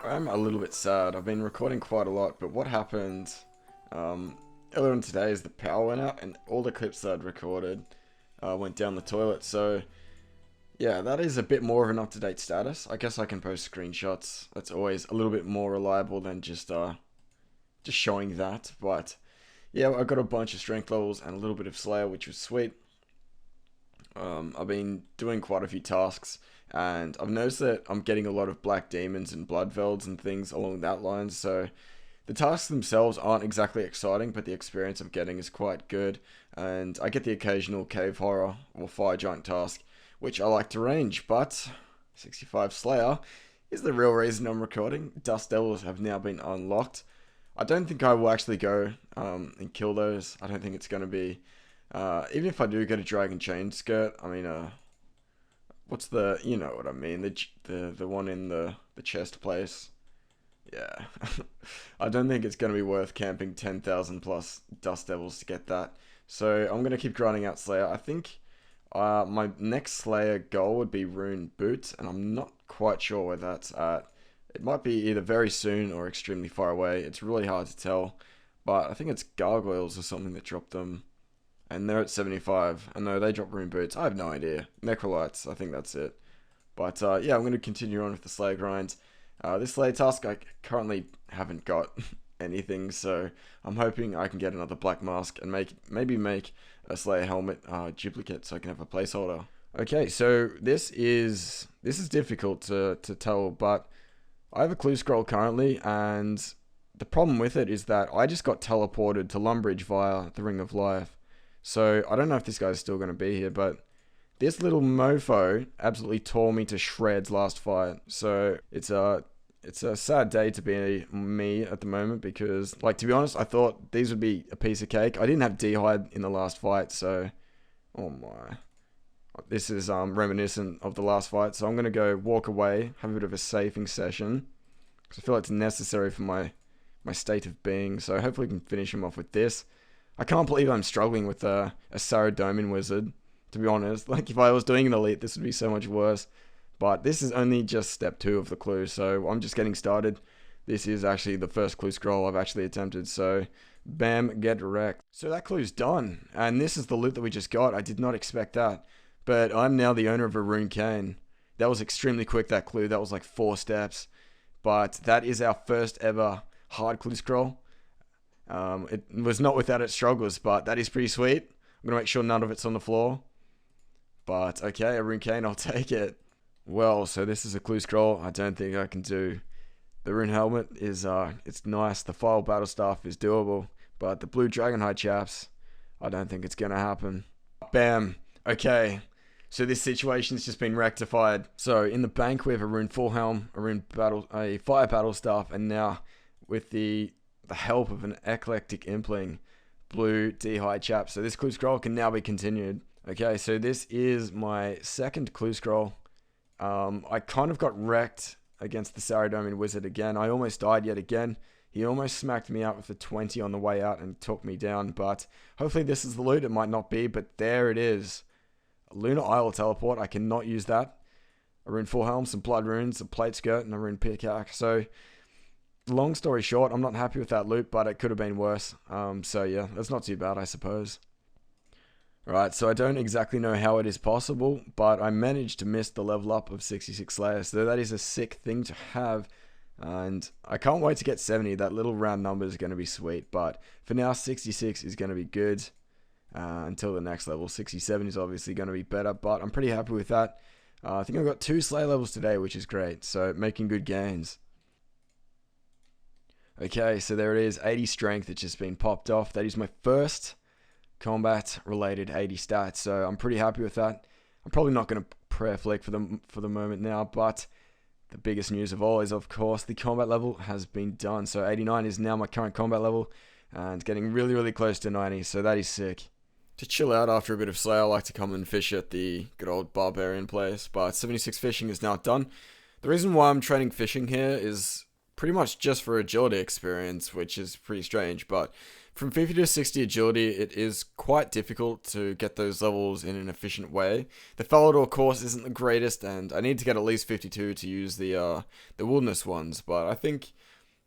I'm a little bit sad. I've been recording quite a lot, but what happened earlier on today is the power went out and all the clips that I'd recorded went down the toilet. So, yeah, that is a bit more of an up-to-date status. I guess I can post screenshots. That's always a little bit more reliable than just showing that. But, yeah, I got a bunch of strength levels and a little bit of Slayer, which was sweet. I've been doing quite a few tasks, and I've noticed that I'm getting a lot of black demons and blood velds and things along that line. So the tasks themselves aren't exactly exciting, but the experience I'm getting is quite good. And I get the occasional cave horror or fire giant task, which I like to range. But 65 Slayer is the real reason I'm recording. Dust Devils have now been unlocked. I don't think I will actually go and kill those. I don't think it's going to be even if I do get a dragon chain skirt, I mean, what's the, you know what I mean, the one in the chest place. Yeah, I don't think it's gonna be worth camping 10,000 plus dust devils to get that. So I'm gonna keep grinding out Slayer. I think my next Slayer goal would be Rune Boots, and I'm not quite sure where that's at. It might be either very soon or extremely far away. It's really hard to tell, but I think it's Gargoyles or something that dropped them. And they're at 75. And no, they drop Rune Boots. I have no idea. Necrolites, I think that's it. But yeah, I'm going to continue on with the Slayer grind. This Slayer task, I currently haven't got anything, so I'm hoping I can get another Black Mask and maybe make a Slayer helmet duplicate so I can have a placeholder. Okay, so this is difficult to tell, but I have a clue scroll currently, and the problem with it is that I just got teleported to Lumbridge via the Ring of Life. So I don't know if this guy's still going to be here, but this little mofo absolutely tore me to shreds last fight. So it's a sad day to be me at the moment because, like, to be honest, I thought these would be a piece of cake. I didn't have D-Hide in the last fight, so oh my. This is reminiscent of the last fight, so I'm going to go walk away, have a bit of a safing session because I feel like it's necessary for my state of being. So hopefully we can finish him off with this. I can't believe I'm struggling with a Saradomin wizard, to be honest. Like, if I was doing an elite, this would be so much worse. But this is only just step 2 of the clue, so I'm just getting started. This is actually the first clue scroll I've actually attempted, so bam, get wrecked. So that clue's done, and this is the loot that we just got. I did not expect that, but I'm now the owner of a rune cane. That was extremely quick, that clue. That was like 4 steps, but that is our first ever hard clue scroll. It was not without its struggles, but that is pretty sweet. I'm going to make sure none of it's on the floor. But, okay, a rune cane, I'll take it. Well, so this is a clue scroll I don't think I can do. The rune helmet is, it's nice. The file battle staff is doable. But the blue dragonhide chaps, I don't think it's going to happen. Bam. Okay. So this situation's just been rectified. So in the bank we have a rune full helm, a fire battle staff, and now with the help of an eclectic impling, blue D-High chap. So this clue scroll can now be continued. Okay, so this is my second clue scroll. I kind of got wrecked against the Saradomin wizard again. I almost died yet again. He almost smacked me out with a 20 on the way out and took me down, but hopefully this is the loot. It might not be, but there it is. A Lunar Isle teleport. I cannot use that. A rune full helm, some blood runes, a plate skirt, and a rune pickaxe. So long story short, I'm not happy with that loot, but it could have been worse. So yeah, that's not too bad, I suppose. Right, so I don't exactly know how it is possible, but I managed to miss the level up of 66 Slayer, so that is a sick thing to have. And I can't wait to get 70. That little round number is going to be sweet, but for now, 66 is going to be good until the next level. 67 is obviously going to be better, but I'm pretty happy with that. I think I've got 2 Slayer levels today, which is great, so making good gains. Okay, so there it is, 80 strength. It's just been popped off. That is my first combat-related 80 stats, so I'm pretty happy with that. I'm probably not going to prayer flick for the moment now, but the biggest news of all is, of course, the combat level has been done. So 89 is now my current combat level, and getting really, really close to 90, so that is sick. To chill out after a bit of Slayer, I like to come and fish at the good old barbarian place, but 76 fishing is now done. The reason why I'm training fishing here is pretty much just for agility experience, which is pretty strange. But from 50 to 60 agility, it is quite difficult to get those levels in an efficient way. The Falador course isn't the greatest, and I need to get at least 52 to use the wilderness ones. But I think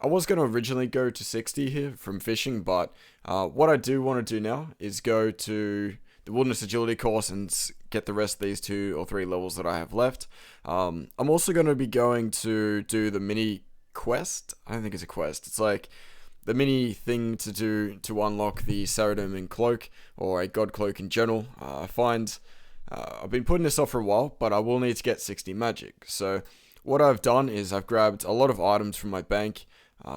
I was going to originally go to 60 here from fishing, but what I do want to do now is go to the wilderness agility course and get the rest of these 2 or 3 levels that I have left. I'm also going to be going to do the mini quest. I don't think it's a quest. It's like the mini thing to do to unlock the Saradomin cloak, or a god cloak in general. I find I've been putting this off for a while, but I will need to get 60 magic. So what I've done is I've grabbed a lot of items from my bank,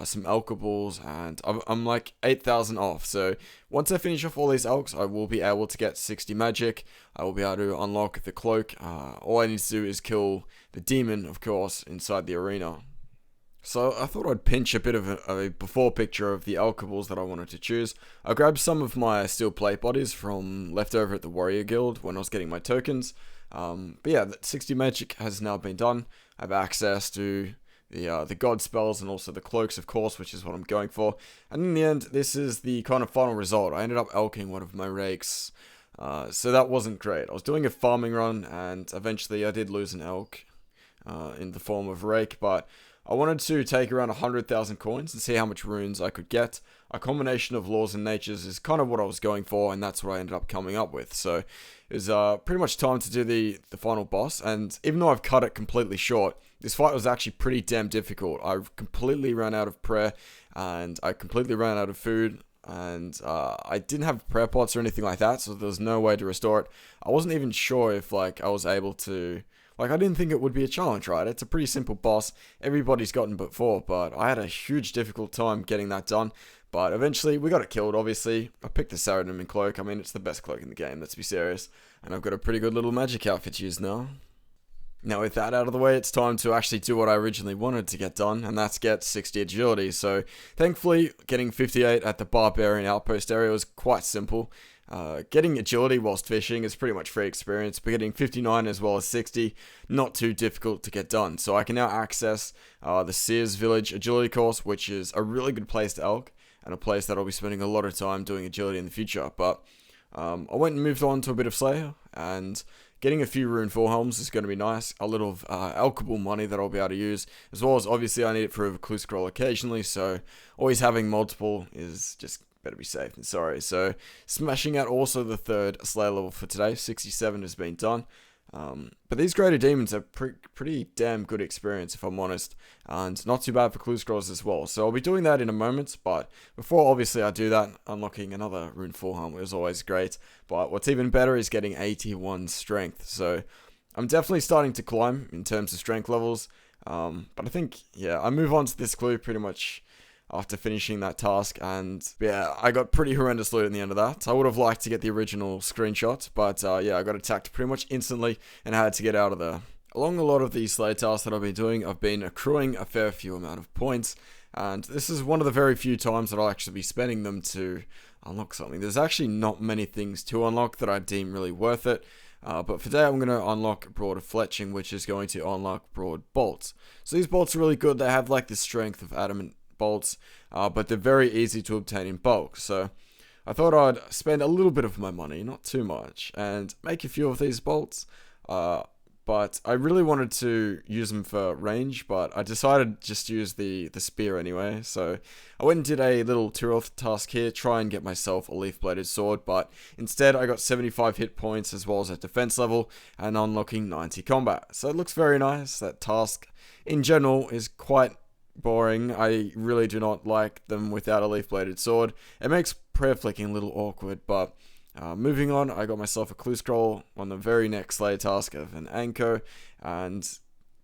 some alkables, and I'm like 8,000 off. So once I finish off all these alks, I will be able to get 60 magic. I will be able to unlock the cloak. All I need to do is kill the demon, of course, inside the arena. So I thought I'd pinch a bit of a before picture of the alkables that I wanted to choose. I grabbed some of my steel plate bodies from leftover at the Warrior Guild when I was getting my tokens. But yeah, 60 magic has now been done. I have access to the god spells and also the cloaks, of course, which is what I'm going for. And in the end, this is the kind of final result. I ended up elking one of my rakes, so that wasn't great. I was doing a farming run, and eventually I did lose an elk in the form of rake, but I wanted to take around 100,000 coins and see how much runes I could get. A combination of laws and natures is kind of what I was going for, and that's what I ended up coming up with. So it was pretty much time to do the final boss, and even though I've cut it completely short, this fight was actually pretty damn difficult. I completely ran out of prayer, and I completely ran out of food, and I didn't have prayer pots or anything like that, so there was no way to restore it. I wasn't even sure if like I was able to... Like, I didn't think it would be a challenge, right? It's a pretty simple boss. Everybody's gotten before, but I had a huge difficult time getting that done. But eventually, we got it killed, obviously. I picked the Saradomin cloak. I mean, it's the best cloak in the game, let's be serious. And I've got a pretty good little magic outfit to use now. Now, with that out of the way, it's time to actually do what I originally wanted to get done, and that's get 60 agility. So, thankfully, getting 58 at the Barbarian Outpost area was quite simple. Getting agility whilst fishing is pretty much free experience, but getting 59 as well as 60, not too difficult to get done. So I can now access the Sears Village agility course, which is a really good place to elk, and a place that I'll be spending a lot of time doing agility in the future. But I went and moved on to a bit of Slayer, and getting a few rune Helms is going to be nice. A little alkable money that I'll be able to use, as well as obviously I need it for a clue scroll occasionally, so always having multiple is just better be safe than sorry. So smashing out also the 3rd Slayer level for today. 67 has been done. But these greater demons are pretty damn good experience, if I'm honest, and not too bad for clue scrolls as well. So I'll be doing that in a moment, but before obviously I do that, unlocking another rune Helm is always great. But what's even better is getting 81 strength. So I'm definitely starting to climb in terms of strength levels. But I think, yeah, I move on to this clue pretty much after finishing that task, and yeah, I got pretty horrendous loot in the end of that. I would have liked to get the original screenshot, but yeah, I got attacked pretty much instantly and I had to get out of there. Along a lot of these Slay tasks that I've been doing, I've been accruing a fair few amount of points, and this is one of the very few times that I'll actually be spending them to unlock something. There's actually not many things to unlock that I deem really worth it. But for today, I'm going to unlock Broad Fletching, which is going to unlock Broad Bolts. So these bolts are really good. They have like the strength of adamant bolts, but they're very easy to obtain in bulk. So I thought I'd spend a little bit of my money, not too much, and make a few of these bolts. But I really wanted to use them for range, but I decided just to use the spear anyway. So I went and did a little tutorial task here, try and get myself a leaf-bladed sword, but instead I got 75 hit points as well as a defense level and unlocking 90 combat. So it looks very nice. That task in general is quite boring. I really do not like them without a leaf-bladed sword. It makes prayer flicking a little awkward, but moving on, I got myself a clue scroll on the very next Slay task of an Anko, and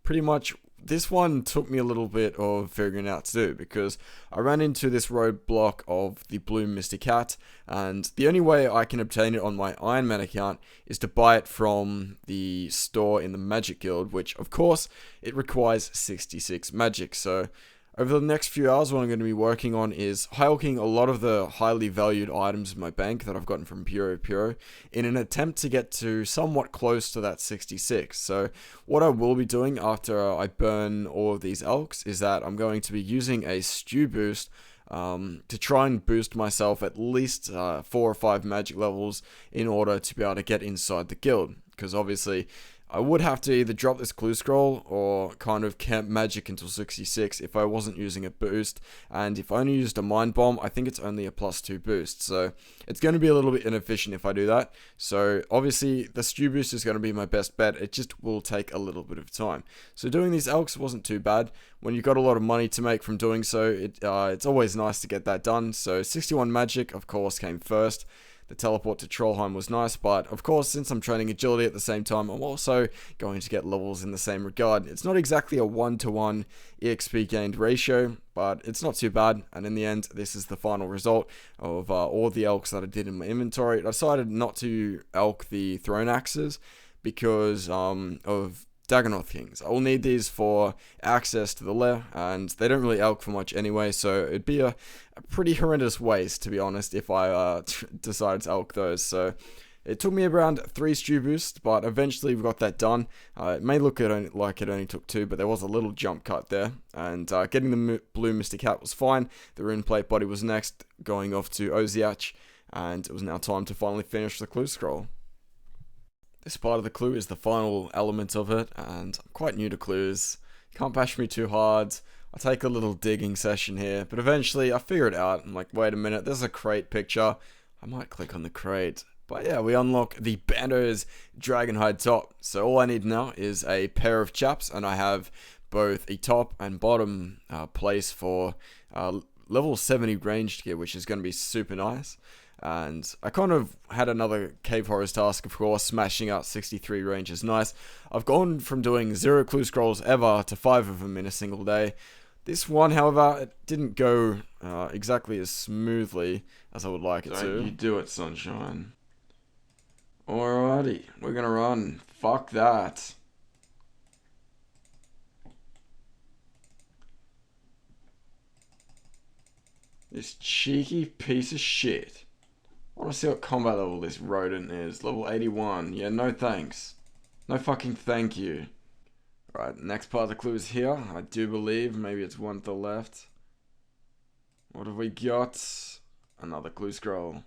pretty much this one took me a little bit of figuring out to do, because I ran into this roadblock of the Blue Mystic Hat, and the only way I can obtain it on my Ironman account is to buy it from the store in the Magic Guild, which of course it requires 66 magic. So Over the next few hours, what I'm going to be working on is high-elking a lot of the highly valued items in my bank that I've gotten from Puro in an attempt to get to somewhat close to that 66. So what I will be doing after I burn all of these elks is that I'm going to be using a stew boost to try and boost myself at least 4 or 5 magic levels in order to be able to get inside the guild. Because obviously I would have to either drop this clue scroll or kind of camp magic until 66 if I wasn't using a boost. And if I only used a mind bomb, I think it's only a +2 boost. So it's going to be a little bit inefficient if I do that. So obviously the stew boost is going to be my best bet. It just will take a little bit of time. So doing these elks wasn't too bad. When you've got a lot of money to make from doing so, it's always nice to get that done. So 61 magic, of course, came first. The teleport to Trollheim was nice, but of course, since I'm training agility at the same time, I'm also going to get levels in the same regard. It's not exactly a 1-to-1 EXP gained ratio, but it's not too bad, and in the end, this is the final result of all the elks that I did in my inventory. I decided not to elk the throne axes because of Dagonoth Kings. I will need these for access to the lair, and they don't really elk for much anyway, so it'd be a pretty horrendous waste, to be honest, if I decided to elk those. So it took me around 3 stew boosts, but eventually we got that done. It may look like it only took 2, but there was a little jump cut there, and getting the blue Mystic Hat was fine. The rune plate body was next, going off to Oziach, and it was now time to finally finish the clue scroll. This part of the clue is the final element of it, and I'm quite new to clues. You can't bash me too hard. I take a little digging session here, but eventually I figure it out. I'm like, wait a minute, there's a crate picture. I might click on the crate. But yeah, we unlock the Bando's Dragonhide top. So all I need now is a pair of chaps, and I have both a top and bottom place for level 70 ranged gear, which is going to be super nice. And I kind of had another Cave Horrors task, of course. Smashing out 63 range is nice. I've gone from doing 0 clue scrolls ever to 5 of them in a single day. This one, however, it didn't go exactly as smoothly as I would like it to. Don't you do it, sunshine. Alrighty, we're gonna run. Fuck that. This cheeky piece of shit. I want to see what combat level this rodent is. Level 81. Yeah, no thanks. No fucking thank you. Right, next part of the clue is here. I do believe. Maybe it's one to the left. What have we got? Another clue scroll.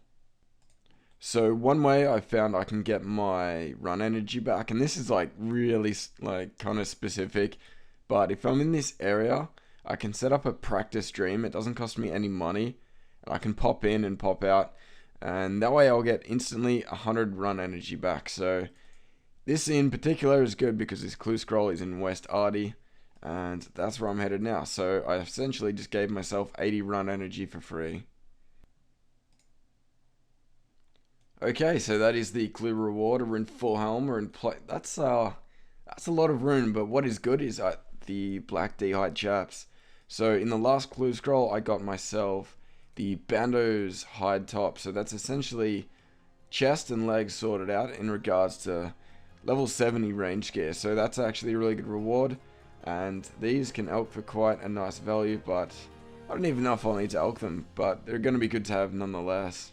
So one way I found I can get my run energy back, and this is like really like kind of specific, but if I'm in this area, I can set up a practice stream. It doesn't cost me any money, and I can pop in and pop out. And that way I'll get instantly 100 run energy back. So this in particular is good because this clue scroll is in West Ardy, and that's where I'm headed now. So I essentially just gave myself 80 run energy for free. Okay, so that is the clue reward. We're in full helm. We're in play. That's a lot of rune, but what is good is the black D-hide chaps. So in the last clue scroll, I got myself the Bando's hide top. So that's essentially chest and legs sorted out in regards to level 70 range gear. So that's actually a really good reward. And these can elk for quite a nice value, but I don't even know if I'll need to elk them. But they're going to be good to have nonetheless.